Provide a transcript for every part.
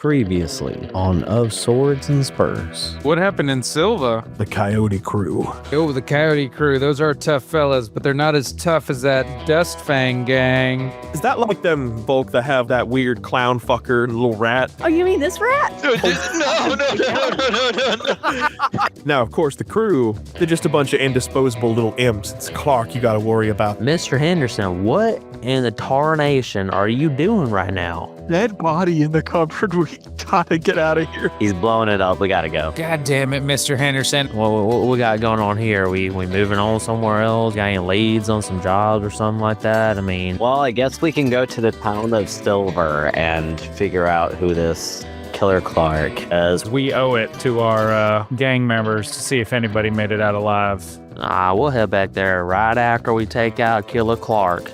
Previously on Of Swords and Spurs. What happened in Silva? The Coyote crew. Oh, the Coyote crew. Those are tough fellas, but they're not as tough as that Dustfang Gang. Is that like them folk that have that weird clown fucker little rat? Oh, you mean this rat? No. Now, of course, the crew, they're just a bunch of indisposable little imps. It's Clark you gotta worry about. Mr. Henderson, what in the tarnation are you doing right now? Dead body in the cupboard. We gotta get out of here. He's blowing it up. We gotta go. God damn it, Mr. Henderson. What we got going on here? We moving on somewhere else? Got any leads on some jobs or something like that? I mean, Well, I guess we can go to the town of Silver and figure out who this Killer Clark is. We owe it to our gang members to see if anybody made it out alive. we'll head back there right after we take out Killer Clark.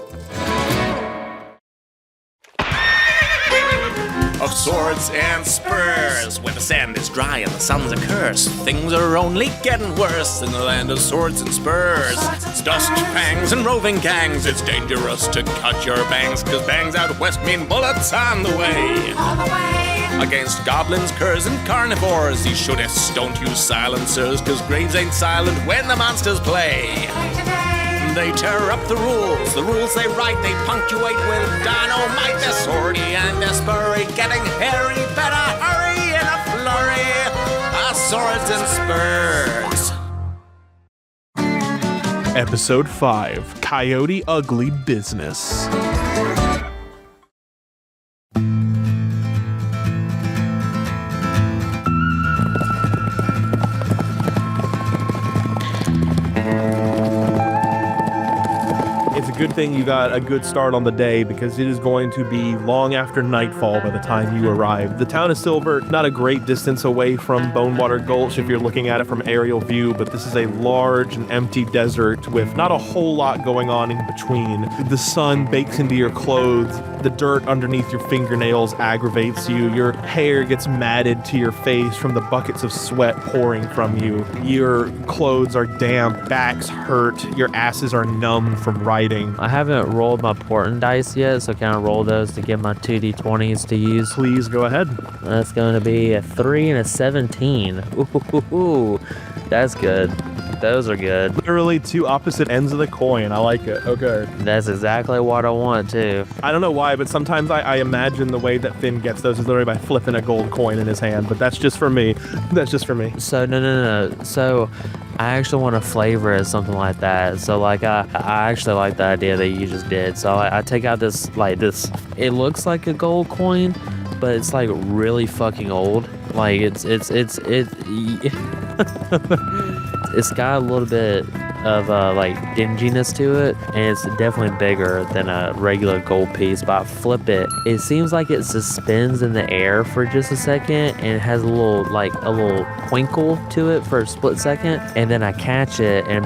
Of swords and spurs, where the sand is dry and the sun's a curse. Things are only getting worse in the land of swords and spurs. It's dust fangs and roving gangs. It's dangerous to cut your bangs, 'cause bangs out west mean bullets on the way. Against goblins, curs, and carnivores, these shootouts don't use silencers, 'cause graves ain't silent when the monsters play. They tear up the rules they write, they punctuate with dynamite. They're swordy and they're spurry, getting hairy, better hurry in a flurry. Swords and spurs. Episode 5, Coyote Ugly Business. It's a good thing you got a good start on the day, because it is going to be long after nightfall by the time you arrive. The town of Silver, not a great distance away from Bonewater Gulch if you're looking at it from aerial view, but this is a large and empty desert with not a whole lot going on in between. The sun bakes into your clothes. The dirt underneath your fingernails aggravates you. Your hair gets matted to your face from the buckets of sweat pouring from you. Your clothes are damp, backs hurt, your asses are numb from riding. I haven't rolled my portent dice yet, so can I roll those to get my 2d20s to use? Please go ahead. That's going to be a 3 and a 17. Ooh, that's good. Those are good. Literally two opposite ends of the coin. I like it. Okay. That's exactly what I want too. I don't know why, but sometimes I imagine the way that Finn gets those is literally by flipping a gold coin in his hand, but that's just for me. That's just for me. So no. So I actually want to flavor it something like that. So like I actually like the idea that you just did. So I take out this, it looks like a gold coin, but it's like really fucking old. Like it's it's got a little bit of like dinginess to it, and it's definitely bigger than a regular gold piece. But I flip it, it seems like it suspends in the air for just a second, and it has a little twinkle to it for a split second, and then I catch it and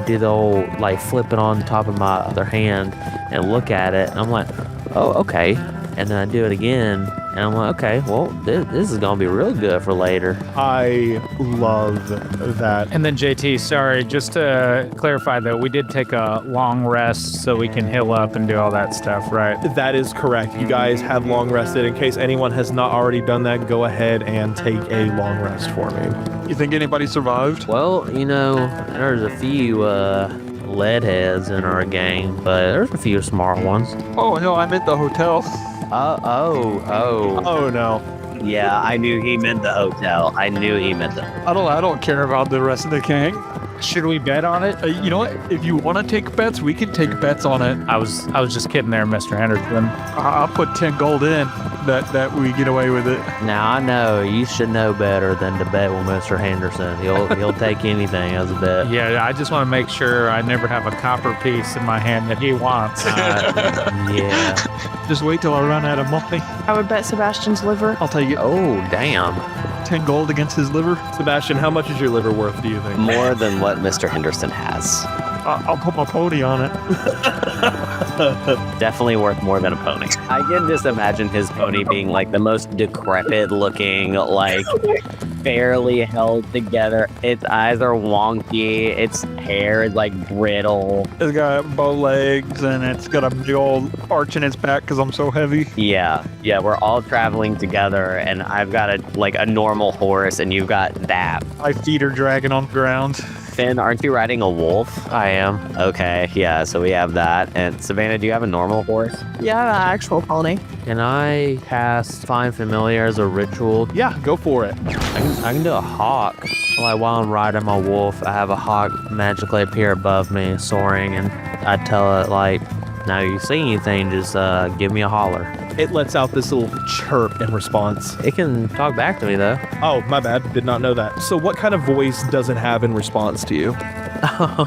do the old flip it on top of my other hand and look at it, and I'm like, oh, okay. And then I do it again, and I'm like, okay, well, this is gonna be real good for later. I love that. And then JT, sorry, just to clarify though, we did take a long rest so we can heal up and do all that stuff, right? That is correct. You guys have long rested. In case anyone has not already done that, go ahead and take a long rest for me. You think anybody survived? Well, there's a few lead heads in our gang, but there's a few smart ones. Oh, no, I'm at the hotel. Oh no. Yeah, I knew he meant the hotel. I don't care about the rest of the gang. Should we bet on it? You know what? If you want to take bets, we can take bets on it. I was just kidding there, Mr. Henderson. I'll put 10 gold in that we get away with it. Now I know you should know better than to bet with Mr. Henderson. He'll take anything as a bet. Yeah, I just want to make sure I never have a copper piece in my hand that he wants. Yeah. Just wait till I run out of money. I would bet Sebastian's liver. I'll take it. Oh, damn. 10 gold against his liver. Sebastian, how much is your liver worth, do you think? More than what Mr. Henderson has. I'll put my pony on it. Definitely worth more than a pony. I can just imagine his pony being like the most decrepit looking, like barely held together. Its eyes are wonky. Its hair is like brittle. It's got bow legs and it's got a big old arch in its back because I'm so heavy. Yeah, we're all traveling together, and I've got a normal horse, and you've got that. My feet are dragging on the ground. Finn, aren't you riding a wolf? I am. Okay, yeah, so we have that. And Savannah, do you have a normal horse? Yeah, I have an actual pony. Can I cast Find Familiar as a ritual? Yeah, go for it. I can do a hawk. Like while I'm riding my wolf, I have a hawk magically appear above me, soaring, and I tell it like, now you see anything, just give me a holler. It lets out this little chirp in response. It can talk back to me though. Oh, my bad. Did not know that. So what kind of voice does it have in response to you?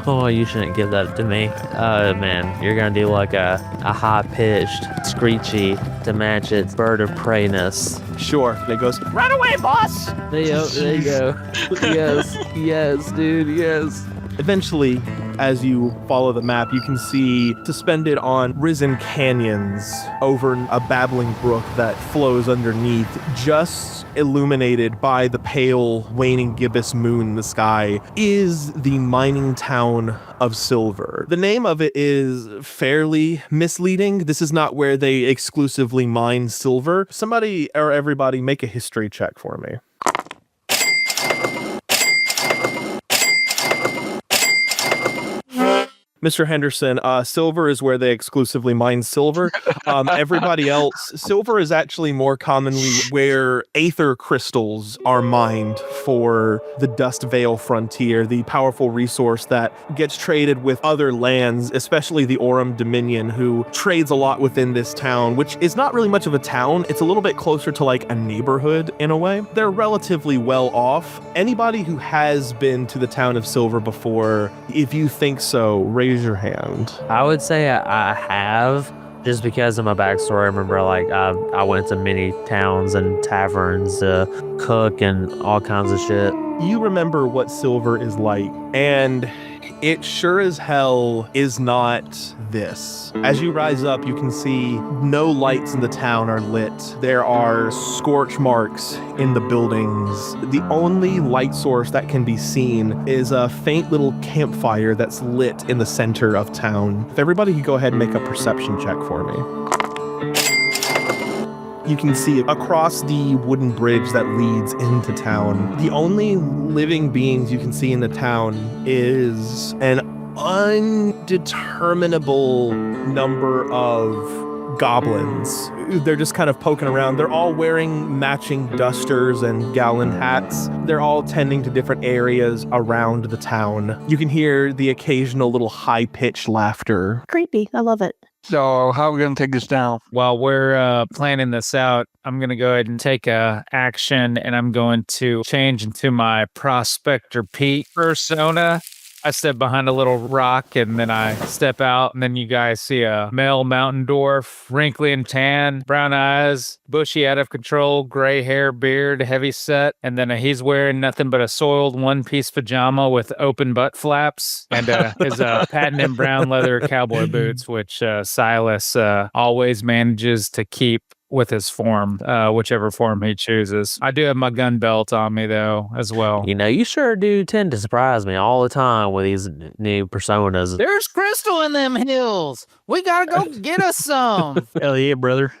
Oh, you shouldn't give that to me. Man, you're gonna do like a high-pitched, screechy to match its bird of preyness. Sure. And it goes, run away, boss! There you go. yes, dude, yes. Eventually, as you follow the map, you can see suspended on risen canyons over a babbling brook that flows underneath, just illuminated by the pale, waning gibbous moon in the sky, is the mining town of Silver. The name of it is fairly misleading. This is not where they exclusively mine silver. Somebody or everybody make a history check for me. Mr. Henderson, silver is where they exclusively mine silver. Everybody else, silver is actually more commonly where aether crystals are mined for the Dust Vale frontier, the powerful resource that gets traded with other lands, especially the Aurum Dominion, who trades a lot within this town, which is not really much of a town. It's a little bit closer to like a neighborhood in a way. They're relatively well off. Anybody who has been to the town of Silver before, if you think so, raise your hand. I would say I have, just because of my backstory. I remember like I went to many towns and taverns to cook and all kinds of shit. You remember what silver is like, and it sure as hell is not this. As you rise up, you can see no lights in the town are lit. There are scorch marks in the buildings. The only light source that can be seen is a faint little campfire that's lit in the center of town. If everybody could go ahead and make a perception check for me. You can see across the wooden bridge that leads into town, the only living beings you can see in the town is an undeterminable number of goblins. They're just kind of poking around. They're all wearing matching dusters and gallon hats. They're all tending to different areas around the town. You can hear the occasional little high-pitched laughter. Creepy. I love it. So how are we going to take this down? While we're planning this out, I'm going to go ahead and take a action, and I'm going to change into my Prospector Pete persona. I step behind a little rock, and then I step out, and then you guys see a male mountain dwarf, wrinkly and tan, brown eyes, bushy, out of control, gray hair, beard, heavy set, and then he's wearing nothing but a soiled one-piece pajama with open butt flaps, and his patent brown leather cowboy boots, which Silas always manages to keep with his form, whichever form he chooses. I do have my gun belt on me, though, as well. You know, you sure do tend to surprise me all the time with these new personas. There's crystal in them hills. We gotta go get us some. Hell yeah, brother.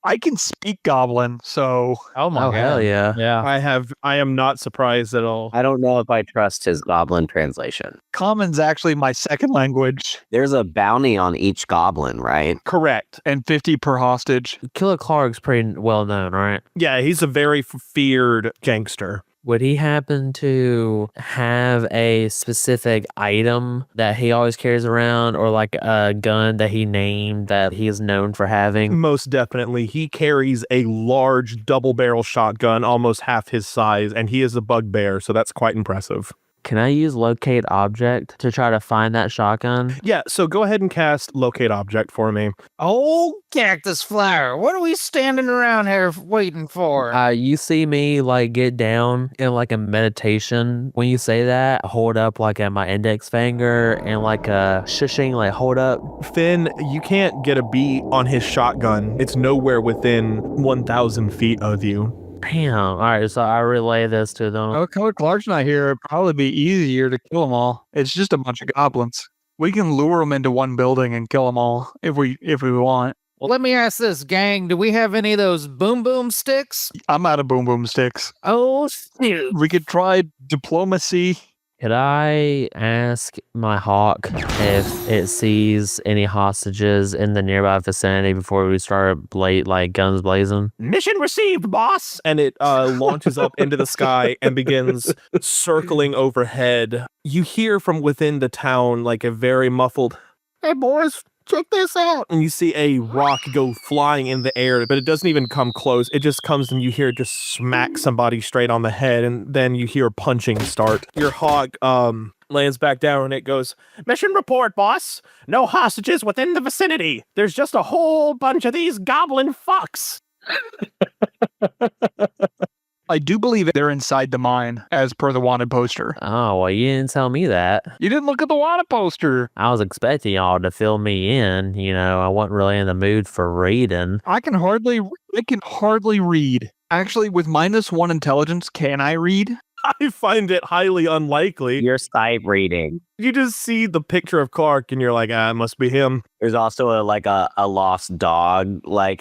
I can speak Goblin, so... Oh my God. Hell yeah. Yeah. I am not surprised at all. I don't know if I trust his goblin translation. Common's actually my second language, There's a bounty on each goblin, right? Correct. and 50 per hostage. Killer Clark's pretty well known, right? Yeah, he's a very feared gangster. Would he happen to have a specific item that he always carries around, or like a gun that he named that he is known for having? Most definitely. He carries a large double-barrel shotgun, almost half his size, and he is a bugbear, so that's quite impressive. Can I use locate object to try to find that shotgun? Yeah, so go ahead and cast locate object for me. Oh, cactus flower, what are we standing around here waiting for? You see me like get down in like a meditation. When you say that, hold up like at my index finger and like a shushing, like hold up. Finn, you can't get a beat on his shotgun. It's nowhere within 1,000 feet of you. Damn. All right, so I relay this to them. Oh, Color Clark's not here. It'd probably be easier to kill them all. It's just a bunch of goblins. We can lure them into one building and kill them all if we want. Well, let me ask this, gang. Do we have any of those boom boom sticks? I'm out of boom boom sticks. Oh, shoot. We could try diplomacy. Could I ask my hawk if it sees any hostages in the nearby vicinity before we start guns blazing? Mission received, boss! And it launches up into the sky and begins circling overhead. You hear from within the town like a very muffled, "Hey boys, check this out." And you see a rock go flying in the air, but it doesn't even come close. It just comes and you hear it just smack somebody straight on the head, and then you hear punching start. Your hawk lands back down and it goes, "Mission report, boss. No hostages within the vicinity. There's just a whole bunch of these goblin fucks." I do believe they're inside the mine, as per the wanted poster. Oh, well, you didn't tell me that. You didn't look at the wanted poster. I was expecting y'all to fill me in. You know, I wasn't really in the mood for reading. I can hardly read. Actually, with -1 intelligence, can I read? I find it highly unlikely. You're sight reading. You just see the picture of Clark and you're like, it must be him. There's also a lost dog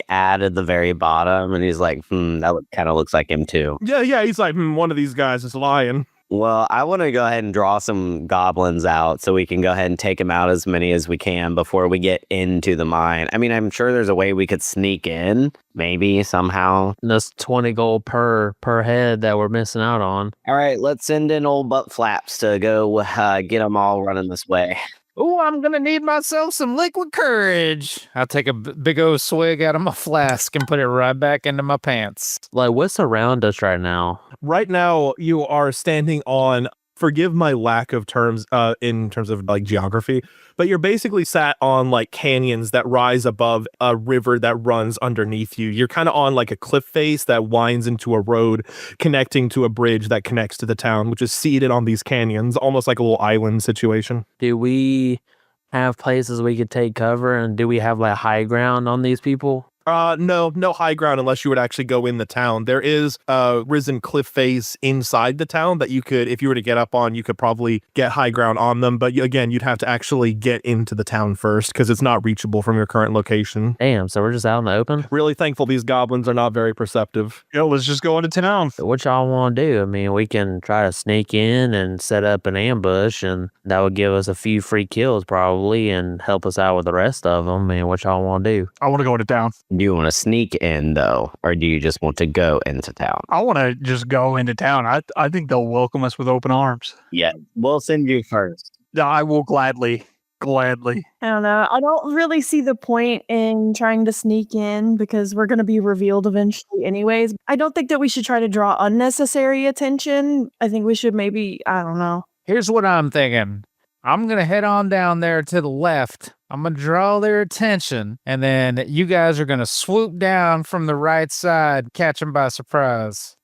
ad at the very bottom, and he's like, that kind of looks like him too. Yeah, he's like, one of these guys is lying. Well, I want to go ahead and draw some goblins out so we can go ahead and take them out as many as we can before we get into the mine. I mean, I'm sure there's a way we could sneak in, maybe somehow. That's 20 gold per head that we're missing out on. All right, let's send in old butt flaps to go get them all running this way. Oh, I'm going to need myself some liquid courage. I'll take a big old swig out of my flask and put it right back into my pants. Like, what's around us right now? Right now, you are standing on, forgive my lack of terms in terms of geography, but you're basically sat on canyons that rise above a river that runs underneath you. You're kind of on a cliff face that winds into a road connecting to a bridge that connects to the town, which is seated on these canyons, almost like a little island situation. Do we have places we could take cover, and do we have high ground on these people? No high ground unless you would actually go in the town. There is a risen cliff face inside the town that you could, if you were to get up on, you could probably get high ground on them. But again, you'd have to actually get into the town first because it's not reachable from your current location. Damn, so we're just out in the open? Really thankful these goblins are not very perceptive. Yo, let's just go into town. What y'all want to do? I mean, we can try to sneak in and set up an ambush, and that would give us a few free kills probably and help us out with the rest of them. I mean, what y'all want to do? I want to go into town. Do you want to sneak in, though, or do you just want to go into town? I want to just go into town. I think they'll welcome us with open arms. Yeah, we'll send you first. I will gladly. I don't know. I don't really see the point in trying to sneak in because we're going to be revealed eventually anyways. I don't think that we should try to draw unnecessary attention. I think we should maybe, I don't know. Here's what I'm thinking. I'm going to head on down there to the left. I'm going to draw their attention, and then you guys are going to swoop down from the right side, catch them by surprise.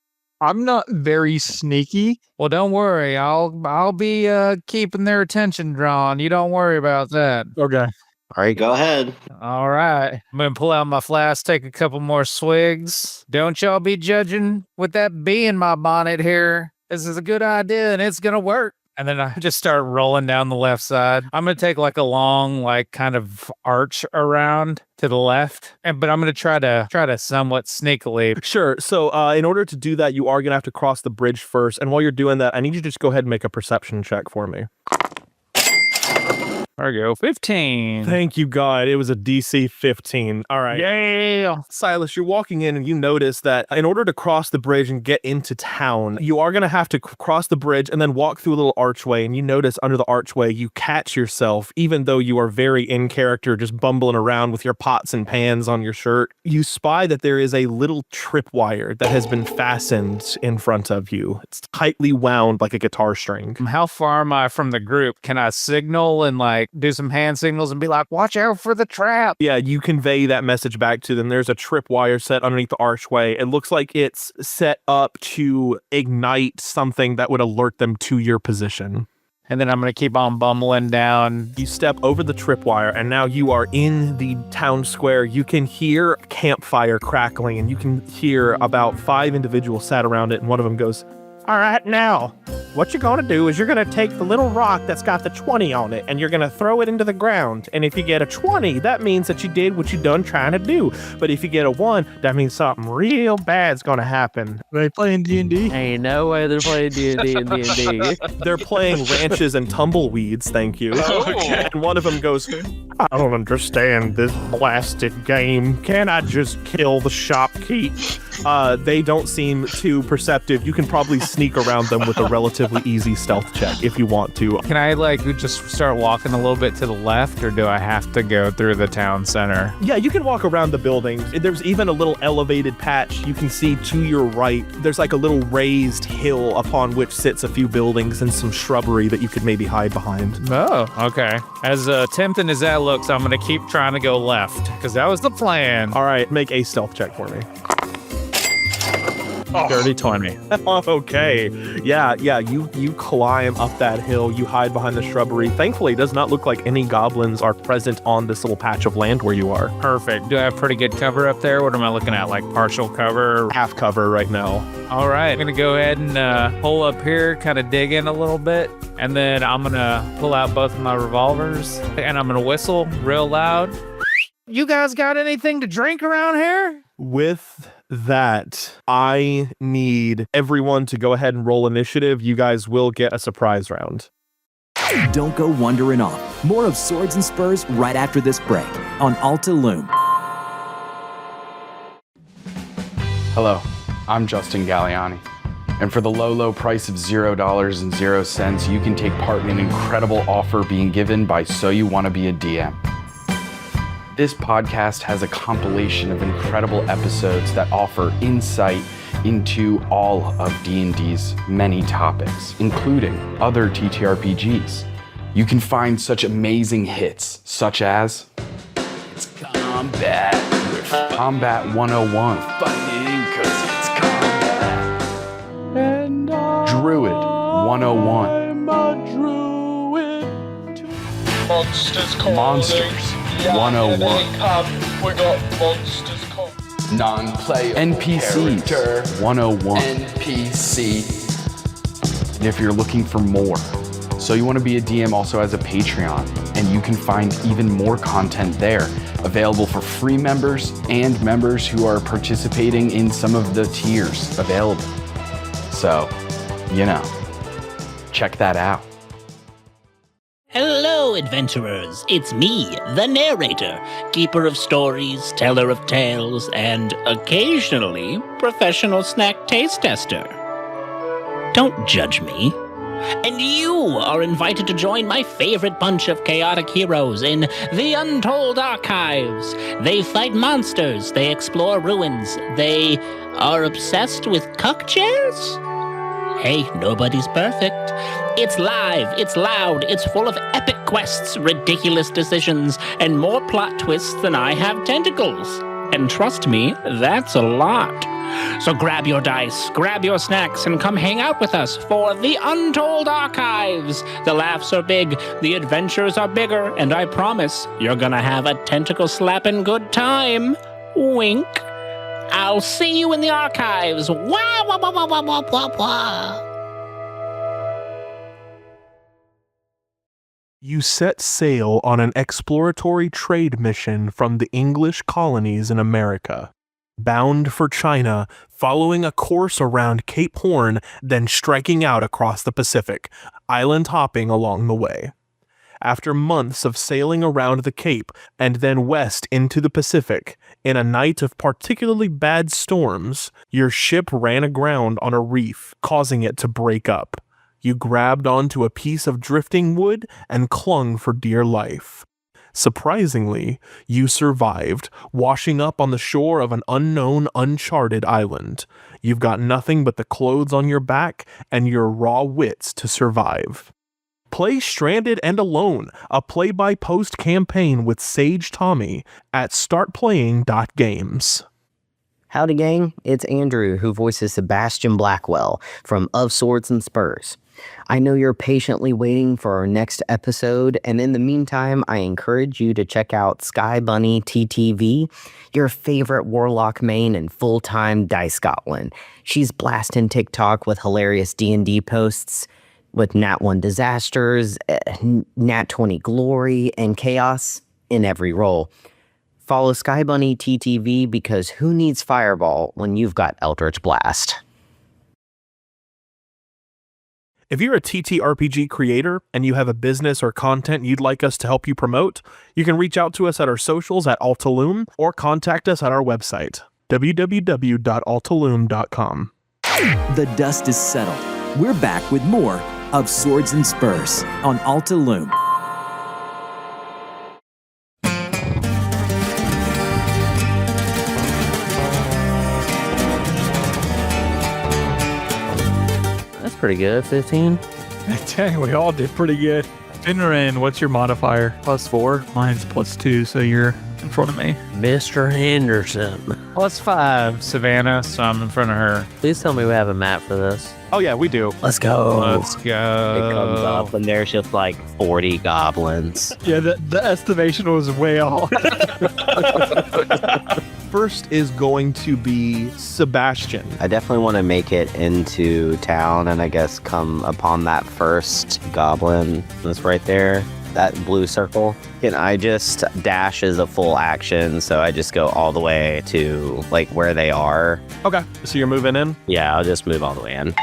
I'm not very sneaky. Well, don't worry. I'll be keeping their attention drawn. You don't worry about that. Okay. All right, go ahead. All right. I'm going to pull out my flask, take a couple more swigs. Don't y'all be judging with that bee in my bonnet here. This is a good idea, and it's going to work. And then I just start rolling down the left side. I'm going to take a long, kind of arch around to the left. But I'm going to try to somewhat sneakily. Sure. So in order to do that, you are going to have to cross the bridge first. And while you're doing that, I need you to just go ahead and make a perception check for me. There we go. 15. Thank you, God. It was a DC 15. All right. Yeah. Silas, you're walking in and you notice that in order to cross the bridge and get into town, you are going to have to cross the bridge and then walk through a little archway. And you notice under the archway, you catch yourself, even though you are very in character, just bumbling around with your pots and pans on your shirt. You spy that there is a little tripwire that has been fastened in front of you. It's tightly wound like a guitar string. How far am I from the group? Can I signal and like do some hand signals and be like, watch out for the trap? Yeah, you convey that message back to them. There's a tripwire set underneath the archway. It looks like it's set up to ignite something that would alert them to your position. And then I'm going to keep on bumbling down. You step over the tripwire, and now you are in the town square. You can hear a campfire crackling, and you can hear about 5 individuals sat around it, and one of them goes, "All right, now, what you're going to do is you're going to take the little rock that's got the 20 on it, and you're going to throw it into the ground. And if you get a 20, that means that you did what you done trying to do. But if you get a 1, that means something real bad's going to happen." Are they playing D&D? Ain't no way they're playing D&D and D&D. They're playing Ranches and Tumbleweeds, thank you. Okay. And one of them goes, "I don't understand this blasted game. Can I just kill the shopkeep?" They don't seem too perceptive. You can probably sneak around them with a relatively easy stealth check if you want to. Can I like just start walking a little bit to the left, or do I have to go through the town center? Yeah, you can walk around the buildings. There's even a little elevated patch you can see to your right. There's like a little raised hill upon which sits a few buildings and some shrubbery that you could maybe hide behind. Oh, okay. As tempting as that looks, I'm going to keep trying to go left, because that was the plan. All right, make a stealth check for me. Dirty 20. Okay. Yeah, you climb up that hill, you hide behind the shrubbery. Thankfully, it does not look like any goblins are present on this little patch of land where you are. Perfect. Do I have pretty good cover up there? What am I looking at? Like partial cover? Half cover right now. All right. I'm going to go ahead and pull up here, kind of dig in a little bit. And then I'm going to pull out both of my revolvers. And I'm going to whistle real loud. You guys got anything to drink around here? With that, I need everyone to go ahead and roll initiative. You guys will get a surprise round. Don't go wandering off. More of Swords and Spurs right after this break on Alta Loom. Hello, I'm Justin Galliani. And for the low price of $0.00, you can take part in an incredible offer being given by So You Want to Be a DM. This podcast has a compilation of incredible episodes that offer insight into all of D&D's many topics, including other TTRPGs. You can find such amazing hits, such as It's Combat, Combat 101, Fighting 'cause it's combat, and Druid 101, Monsters 101. We got monsters called non-player NPCs 101. NPC. And if you're looking for more, So You Want to Be a DM also has a Patreon, and you can find even more content there, available for free members and members who are participating in some of the tiers available. So, check that out. Hello, adventurers. It's me, the narrator, keeper of stories, teller of tales, and occasionally professional snack taste tester. Don't judge me. And you are invited to join my favorite bunch of chaotic heroes in the Untold Archives. They fight monsters, they explore ruins, they are obsessed with cuck chairs? Hey, nobody's perfect. It's live, it's loud, it's full of epic quests, ridiculous decisions, and more plot twists than I have tentacles. And trust me, that's a lot. So grab your dice, grab your snacks, and come hang out with us for the Untold Archives. The laughs are big, the adventures are bigger, and I promise you're gonna have a tentacle-slapping good time. Wink. I'll see you in the archives. Wah, wah, wah, wah, wah, wah, wah, wah. You set sail on an exploratory trade mission from the English colonies in America, bound for China, following a course around Cape Horn, then striking out across the Pacific, island hopping along the way. after months of sailing around the Cape and then west into the Pacific. In a night of particularly bad storms, your ship ran aground on a reef, causing it to break up. You grabbed onto a piece of drifting wood and clung for dear life. Surprisingly, you survived, washing up on the shore of an unknown, uncharted island. You've got nothing but the clothes on your back and your raw wits to survive. Play Stranded and Alone, a play-by-post campaign with Sage Tommy at startplaying.games. Howdy, gang. It's Andrew, who voices Sebastian Blackwell from Of Swords and Spurs. I know you're patiently waiting for our next episode, and in the meantime, I encourage you to check out Sky Bunny TTV, your favorite warlock main and full-time dice goblin. She's blasting TikTok with hilarious D&D posts, with Nat 1 disasters, Nat 20 glory, and chaos in every role. Follow Sky Bunny TTV because who needs Fireball when you've got Eldritch Blast? If you're a TTRPG creator and you have a business or content you'd like us to help you promote, you can reach out to us at our socials at Altaloom or contact us at our website, www.altaloom.com. The dust is settled. We're back with more of Swords and Spurs on Altaloom. That's pretty good. 15. Dang, we all did pretty good. Finran, what's your modifier? +4. Mine's +2, so you're in front of me. Mr. Henderson. +5, Savannah, so I'm in front of her. Please tell me we have a map for this. Oh yeah, we do. Let's go. Let's go. It comes up and there's just like 40 goblins. Yeah, the estimation was way off. First is going to be Sebastian. I definitely want to make it into town and I guess come upon that first goblin that's right there. That blue circle. Can I just dash as a full action? So I just go all the way to like where they are. Okay, so you're moving in? Yeah, I'll just move all the way in.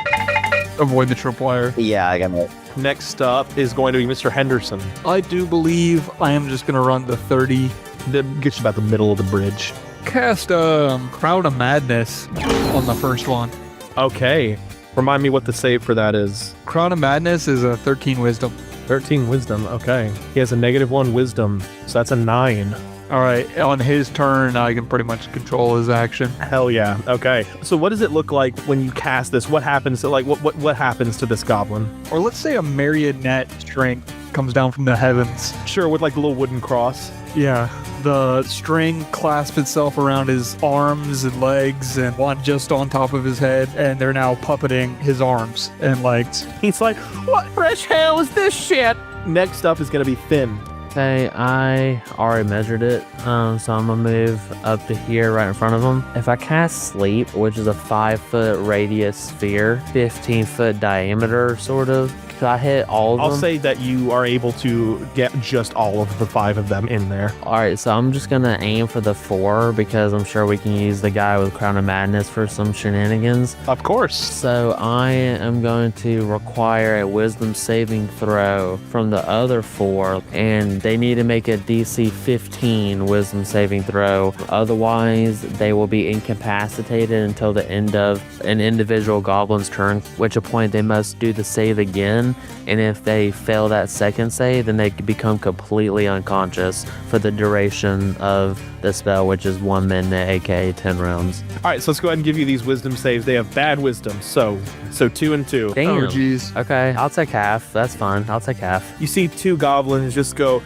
Avoid the tripwire. Yeah, I got it. Next up is going to be Mr. Henderson. I do believe I am just going to run the 30. That gets you about the middle of the bridge. Cast Crown of Madness on the first one. Okay. Remind me what the save for that is. Crown of Madness is a 13 wisdom. 13 wisdom, okay. He has a -1 wisdom, so that's a 9. All right, on his turn, I can pretty much control his action. Hell yeah, okay. So what does it look like when you cast this? What happens to, like, what happens to this goblin? Or let's say a marionette string comes down from the heavens. Sure, with like the little wooden cross. Yeah, the string clasps itself around his arms and legs and one just on top of his head, and they're now puppeting his arms and legs. He's like, what fresh hell is this shit? Next up is going to be Finn. Okay, I already measured it, so I'm gonna move up to here right in front of him. If I cast Sleep, which is a 5-foot radius sphere, 15-foot diameter, sort of, could I hit all of them? I'll say that you are able to get just all of the 5 of them in there. All right, so I'm just gonna aim for the 4 because I'm sure we can use the guy with Crown of Madness for some shenanigans. Of course. So I am going to require a wisdom saving throw from the other 4, and they need to make a DC 15 wisdom saving throw. Otherwise, they will be incapacitated until the end of an individual goblin's turn, which point they must do the save again. And if they fail that second save, then they become completely unconscious for the duration of the spell, which is 1 minute, aka 10 rounds. All right, so let's go ahead and give you these wisdom saves. They have bad wisdom, so 2 and 2. Damn. Oh, jeez. Okay, I'll take half. That's fine. I'll take half. You see 2 goblins just go,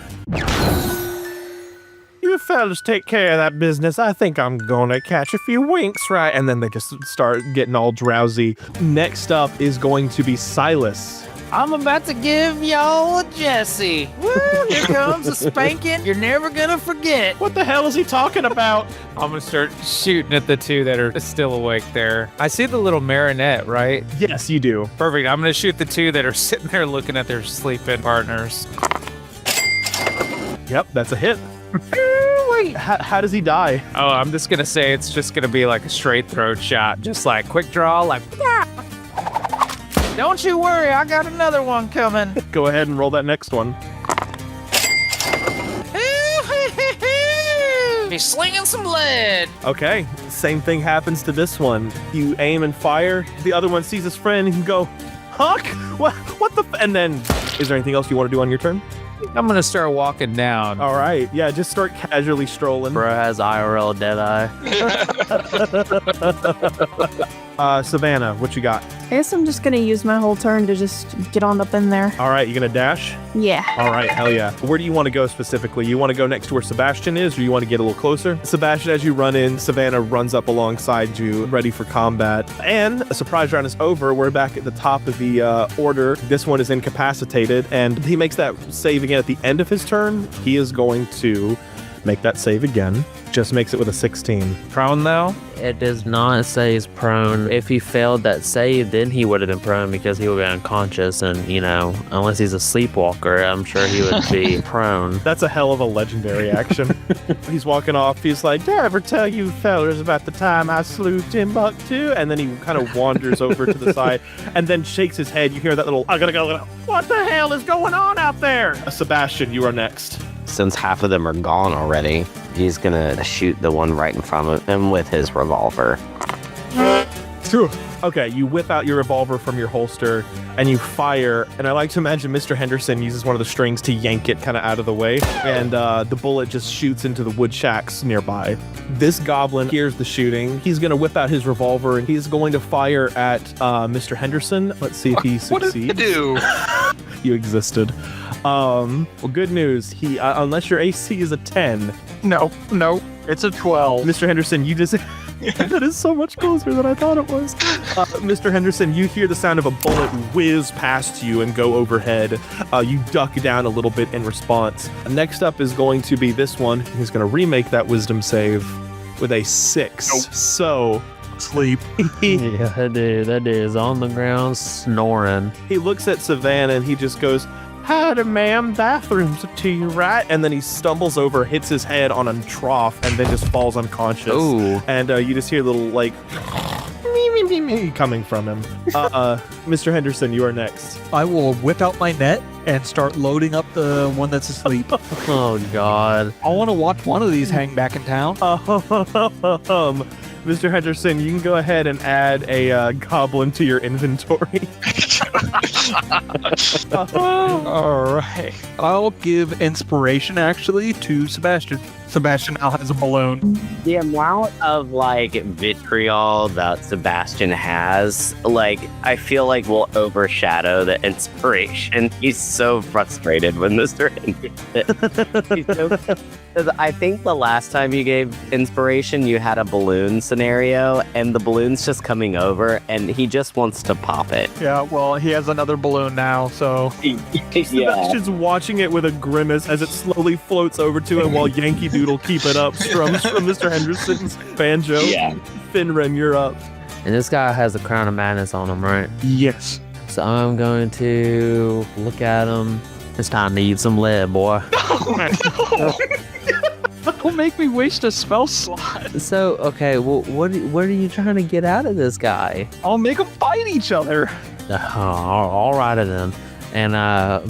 you fellas take care of that business. I think I'm gonna catch a few winks, right? And then they just start getting all drowsy. Next up is going to be Silas. I'm about to give y'all a Jesse. Woo, here comes a spanking you're never gonna forget. What the hell is he talking about? I'm gonna start shooting at the 2 that are still awake there. I see the little marionette, right? Yes, you do. Perfect. I'm gonna shoot the 2 that are sitting there looking at their sleeping partners. Yep, that's a hit. Wait, how does he die? Oh, I'm just gonna say it's just gonna be like a straight throat shot. Just like quick draw, like, yeah. Don't you worry, I got another one coming. Go ahead and roll that next one. Be slinging some lead. Okay, same thing happens to this one. You aim and fire. The other one sees his friend and can go, Huck? What the? And then, is there anything else you want to do on your turn? I'm gonna start walking down. All right, yeah, just start casually strolling. Bro has IRL Deadeye. Savannah, what you got? I guess I'm just gonna use my whole turn to just get on up in there. All right, you gonna dash? Yeah. All right, hell yeah. Where do you want to go specifically? You want to go next to where Sebastian is, or you want to get a little closer? Sebastian, as you run in, Savannah runs up alongside you, ready for combat. And a surprise round is over. We're back at the top of the order. This one is incapacitated, and he makes that save again at the end of his turn. He is going to make that save again. Just makes it with a 16. Prone though? It does not say he's prone. If he failed that save, then he would have been prone because he would be unconscious. And, you know, unless he's a sleepwalker, I'm sure he would be prone. That's a hell of a legendary action. He's walking off. He's like, did I ever tell you fellas about the time I slew Timbuktu? And then he kind of wanders over to the side and then shakes his head. You hear that little, I gotta go. What the hell is going on out there? Sebastian, you are next. Since half of them are gone already, he's gonna shoot the one right in front of him with his revolver. Okay, you whip out your revolver from your holster and you fire. And I like to imagine Mr. Henderson uses one of the strings to yank it kind of out of the way. And the bullet just shoots into the wood shacks nearby. This goblin hears the shooting. He's going to whip out his revolver and he's going to fire at Mr. Henderson. Let's see if he succeeds. What did you do? You existed. Well, good news. He, unless your AC is a 10. No, it's a 12. Mr. Henderson, you just... That is so much closer than I thought it was. Mr. Henderson, you hear the sound of a bullet whiz past you and go overhead. You duck down a little bit in response. Next up is going to be this one. He's going to remake that wisdom save with a 6. Nope. So... Sleep. Yeah, that dude is on the ground snoring. He looks at Savannah and he just goes, howdy, ma'am, bathrooms are to your right. And then he stumbles over, hits his head on a trough, and then just falls unconscious. Ooh. And you just hear a little, like, me coming from him. Mr. Henderson, you are next. I will whip out my net and start loading up the one that's asleep. Oh, God. I want to watch one of these hang back in town. Mr. Henderson, you can go ahead and add a goblin to your inventory. All right. I'll give inspiration, actually, to Sebastian. Sebastian now has a balloon. The amount of, like, vitriol that Sebastian has, like, I feel like will overshadow the inspiration. He's so frustrated when Mr. I think the last time you gave inspiration, you had a balloon scenario, and the balloon's just coming over, and he just wants to pop it. Yeah, well, he has another balloon now, so... Sebastian's watching it with a grimace as it slowly floats over to him while Yankee Doodle Keep It Up strums from Mr. Henderson's banjo. Yeah. Finren, you're up. And this guy has the Crown of Madness on him, right? Yes. So I'm going to look at him. It's time to eat some lead, boy. Don't make me waste a spell slot. So, okay, well, what are you trying to get out of this guy? I'll make them fight each other. All right then. And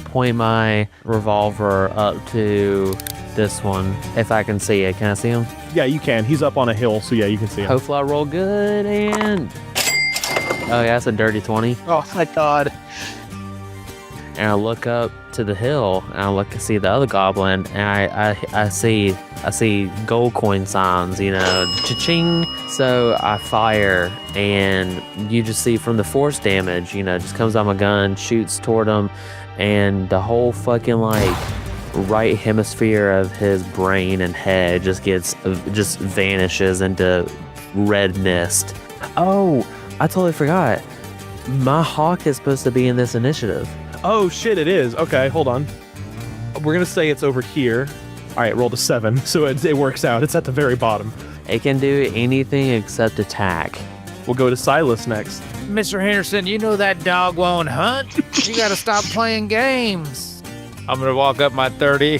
point my revolver up to this one, if I can see it. Can I see him? Yeah, you can. He's up on a hill, so yeah, you can see him. Hopefully I roll good and... Oh, yeah, that's a dirty 20. Oh, thank God. And I look up to the hill, and I look to see the other goblin, and I see gold coin signs, you know, cha-ching. So I fire, and you just see from the force damage, you know, just comes out my gun, shoots toward him, and the whole fucking, like, right hemisphere of his brain and head just vanishes into red mist. Oh, I totally forgot. My hawk is supposed to be in this initiative. Oh, shit, it is. Okay, hold on. We're going to say it's over here. All right, rolled a 7, so it works out. It's at the very bottom. It can do anything except attack. We'll go to Silas next. Mr. Henderson, you know that dog won't hunt. You gotta stop playing games. I'm gonna walk up my 30.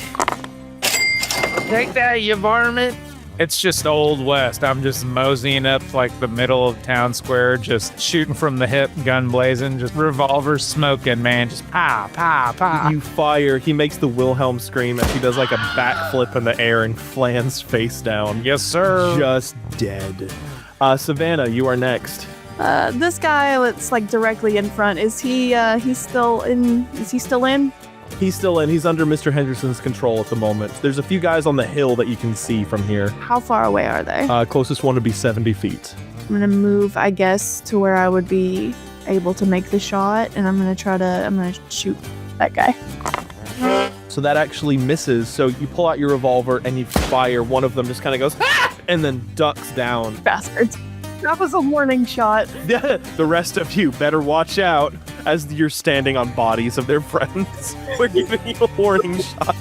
Take that, you varmint. It's just Old West. I'm just moseying up like the middle of town square, just shooting from the hip, gun blazing, just revolver smoking, man. Just pow, pow, pow. You fire. He makes the Wilhelm scream as he does like a backflip in the air and flans face down. Yes, sir. Just dead. Savannah, you are next. This guy that's like directly in front, is he still in? Is he still in? He's still in. He's under Mr. Henderson's control at the moment. There's a few guys on the hill that you can see from here. How far away are they? Closest one would be 70 feet. I'm gonna move, I guess, to where I would be able to make the shot, and I'm gonna shoot that guy. So that actually misses. So you pull out your revolver and you fire. One of them just kind of goes, ah! And then ducks down. Bastards. That was a warning shot. The rest of you better watch out as you're standing on bodies of their friends. We're giving you a warning shot.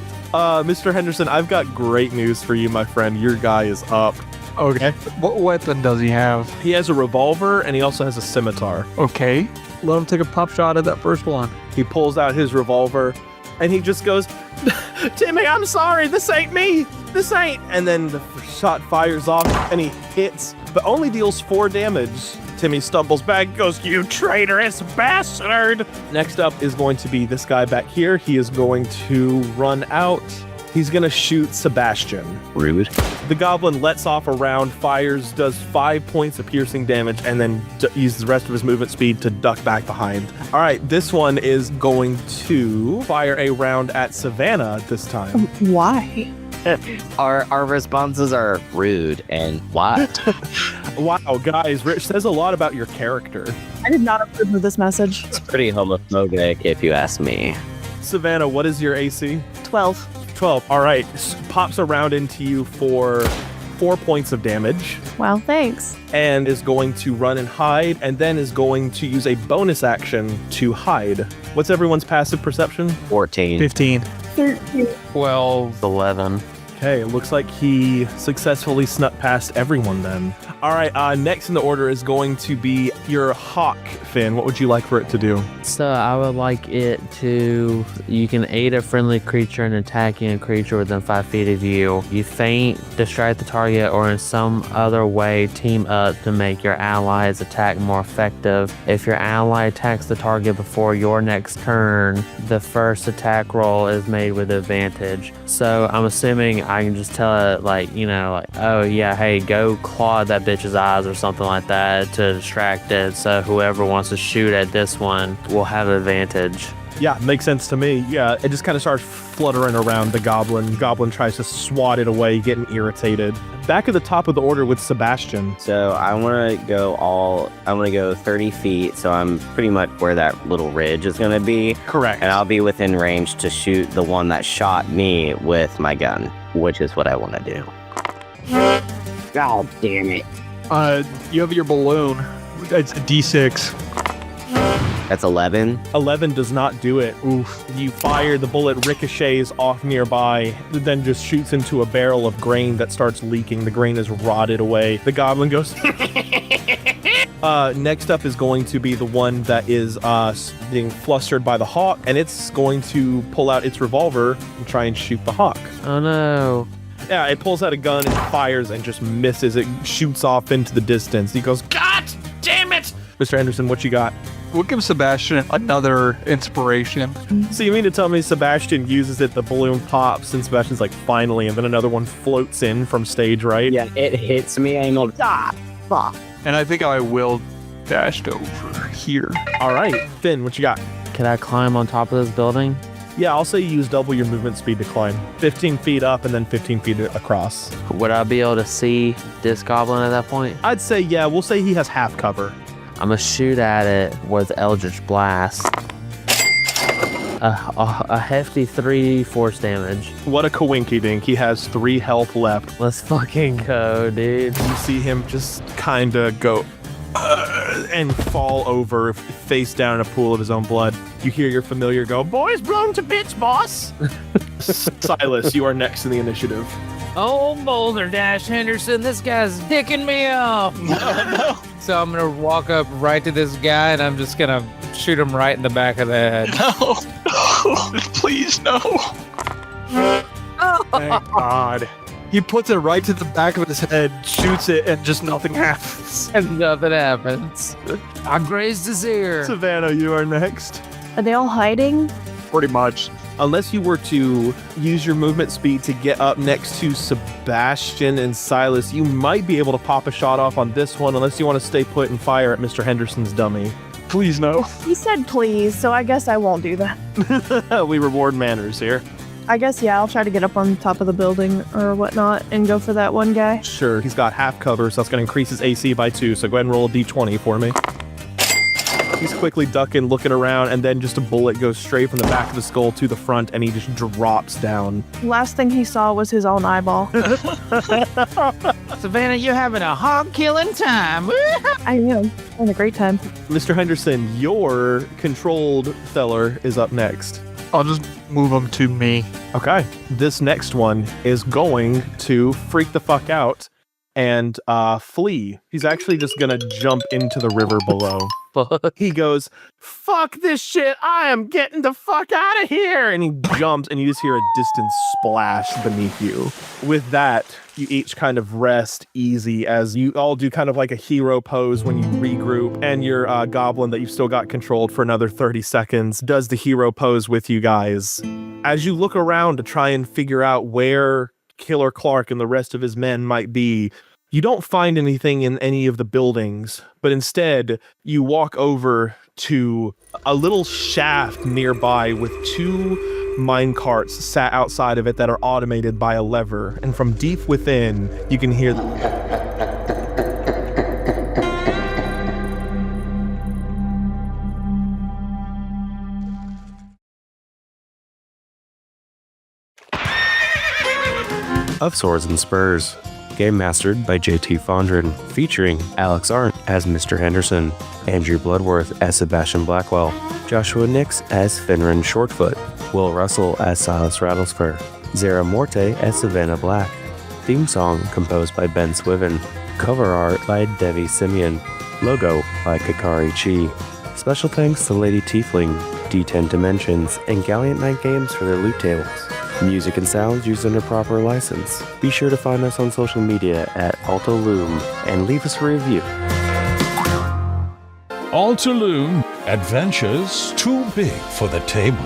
Mr. Henderson, I've got great news for you, my friend. Your guy is up. Okay. What weapon does he have? He has a revolver and he also has a scimitar. Okay. Let him take a pop shot at that first one. He pulls out his revolver and he just goes, Timmy, I'm sorry. This ain't me. This ain't. And then the shot fires off and he hits, but only deals 4 damage. Timmy stumbles back, goes, you traitorous bastard. Next up is going to be this guy back here. He is going to run out. He's going to shoot Sebastian. Rude. The goblin lets off a round, fires, does 5 points of piercing damage, and then uses the rest of his movement speed to duck back behind. All right, this one is going to fire a round at Savannah this time. Why? Our responses are rude and what? Wow, guys, Rich says a lot about your character. I did not approve of this message. It's pretty homophobic if you ask me. Savannah, what is your AC? 12. 12. All right, pops around into you for 4 points of damage. Wow, thanks. And is going to run and hide, and then is going to use a bonus action to hide. What's everyone's passive perception? 14. 15. 13. 12. 11. Okay, it looks like he successfully snuck past everyone then. All right, next in the order is going to be your hawk, Finn. What would you like for it to do? So I would like it to, you can aid a friendly creature in attacking a creature within 5 feet of you. You feint, distract the target, or in some other way team up to make your ally's attack more effective. If your ally attacks the target before your next turn, the first attack roll is made with advantage. So I'm assuming I can just tell it oh yeah, hey, go claw that bitch's eyes or something like that to distract it. So whoever wants to shoot at this one will have advantage. Yeah, makes sense to me. Yeah, it just kind of starts fluttering around the goblin. Goblin tries to swat it away, getting irritated. Back at the top of the order with Sebastian. So I want to go 30 feet. So I'm pretty much where that little ridge is going to be. Correct. And I'll be within range to shoot the one that shot me with my gun, which is what I want to do. God damn it. You have your balloon. It's a D6. That's 11. 11 does not do it. Oof. You fire, the bullet ricochets off nearby, then just shoots into a barrel of grain that starts leaking. The grain is rotted away. The goblin goes... Next up is going to be the one that is being flustered by the hawk, and it's going to pull out its revolver and try and shoot the hawk. Oh no. Yeah, it pulls out a gun and fires and just misses. It shoots off into the distance. He goes, God damn it! Mr. Anderson, what you got? We'll give Sebastian another inspiration. So you mean to tell me Sebastian uses it, the balloon pops, and Sebastian's like, finally, and then another one floats in from stage, right? Yeah, it hits me, and I'm like, fuck. And I think I will dash over here. All right, Finn, what you got? Can I climb on top of this building? Yeah, I'll say you use double your movement speed to climb. 15 feet up and then 15 feet across. Would I be able to see this goblin at that point? I'd say, yeah, we'll say he has half cover. I'm gonna shoot at it with Eldritch Blast. A hefty 3 force damage. What a coinkydink. He has 3 health left. Let's fucking go, dude. You see him just kinda go and fall over face down in a pool of his own blood. You hear your familiar go, boys blown to bits, boss. Silas, you are next in the initiative. Oh, Boulder Dash Henderson, this guy's dicking me off. No. So I'm going to walk up right to this guy, and I'm just going to shoot him right in the back of the head. No, please, no. Thank God. He puts it right to the back of his head, shoots it, and just nothing happens. And nothing happens. I grazed his ear. Savannah, you are next. Are they all hiding? Pretty much. Unless you were to use your movement speed to get up next to Sebastian and Silas, you might be able to pop a shot off on this one, unless you want to stay put and fire at Mr. Henderson's dummy. Please no. He said please, so I guess I won't do that. We reward manners here. I guess, yeah, I'll try to get up on top of the building or whatnot and go for that one guy. Sure, he's got half cover, so that's going to increase his AC by 2, so go ahead and roll a d20 for me. He's quickly ducking, looking around, and then just a bullet goes straight from the back of the skull to the front, and he just drops down. Last thing he saw was his own eyeball. Savannah, you're having a hog-killing time. I am. Having a great time. Mr. Henderson, your controlled feller is up next. I'll just move him to me. Okay. This next one is going to freak the fuck out and flee. He's actually just going to jump into the river below. He goes, fuck this shit, I am getting the fuck out of here. And he jumps and you just hear a distant splash beneath you. With that, you each kind of rest easy as you all do kind of like a hero pose when you regroup. And your goblin that you've still got controlled for another 30 seconds does the hero pose with you guys. As you look around to try and figure out where Killer Clark and the rest of his men might be, you don't find anything in any of the buildings, but instead you walk over to a little shaft nearby with 2 mine carts sat outside of it that are automated by a lever. And from deep within, you can hear of Swords and Spurs. Game mastered by JT Fondren, featuring Alex Arndt as Mr. Henderson, Andrew Bloodworth as Sebastian Blackwell, Joshua Nix as Finran Shortfoot, Will Russell as Silas Rattlespur, Zara Morte as Savannah Black. Theme song composed by Ben Swiven. Cover art by Devi Simeon. Logo by Kakari Chi. Special thanks to Lady Tiefling, D10 Dimensions, and Galliant Knight Games for their loot tables. Music and sounds used under proper license. Be sure to find us on social media at Alto Loom and leave us a review. Alto Loom, adventures too big for the table.